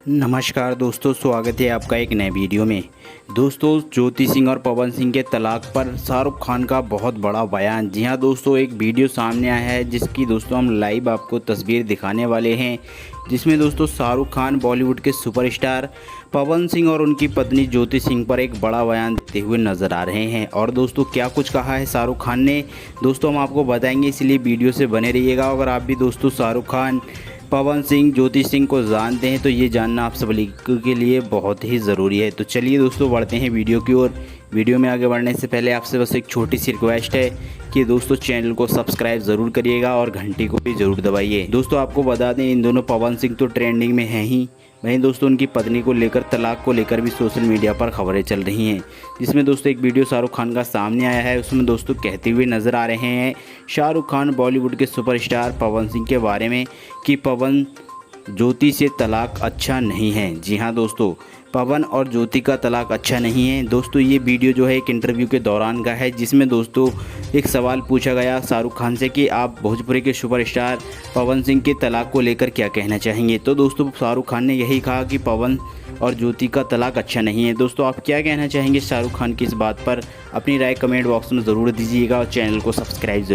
नमस्कार दोस्तों, स्वागत है आपका एक नए वीडियो में। दोस्तों, ज्योति सिंह और पवन सिंह के तलाक पर शाहरुख खान का बहुत बड़ा बयान। जी हां दोस्तों, एक वीडियो सामने आया है जिसकी दोस्तों हम लाइव आपको तस्वीर दिखाने वाले हैं, जिसमें दोस्तों शाहरुख खान बॉलीवुड के सुपरस्टार पवन सिंह और उनकी पत्नी ज्योति सिंह पर एक बड़ा बयान देते हुए नजर आ रहे हैं। और दोस्तों क्या कुछ कहा है शाहरुख खान ने, दोस्तों हम आपको बताएंगे, इसलिए वीडियो से बने रहिएगा। अगर आप भी दोस्तों शाहरुख खान, पवन सिंह, ज्योति सिंह को जानते हैं तो ये जानना आप सब के लिए बहुत ही ज़रूरी है। तो चलिए दोस्तों बढ़ते हैं वीडियो की ओर। वीडियो में आगे बढ़ने से पहले आपसे बस एक छोटी सी रिक्वेस्ट है कि दोस्तों चैनल को सब्सक्राइब ज़रूर करिएगा और घंटी को भी ज़रूर दबाइए। दोस्तों आपको बता दें, इन दोनों पवन सिंह तो ट्रेंडिंग में हैं ही, वहीं दोस्तों उनकी पत्नी को लेकर, तलाक को लेकर भी सोशल मीडिया पर खबरें चल रही हैं। जिसमें दोस्तों एक वीडियो शाहरुख खान का सामने आया है, उसमें दोस्तों कहते हुए नज़र आ रहे हैं शाहरुख खान बॉलीवुड के सुपरस्टार पवन सिंह के बारे में कि पवन ज्योति से तलाक अच्छा नहीं है। जी हाँ दोस्तों, पवन और ज्योति का तलाक अच्छा नहीं है। दोस्तों ये वीडियो जो है एक इंटरव्यू के दौरान का है, जिसमें दोस्तों एक सवाल पूछा गया शाहरुख खान से कि आप भोजपुरी के सुपरस्टार पवन सिंह के तलाक को लेकर क्या कहना चाहेंगे। तो दोस्तों शाहरुख खान ने यही कहा कि पवन और ज्योति का तलाक अच्छा नहीं है। दोस्तों आप क्या कहना चाहेंगे शाहरुख खान की इस बात पर? अपनी राय कमेंट बॉक्स में ज़रूर दीजिएगा और चैनल को सब्सक्राइब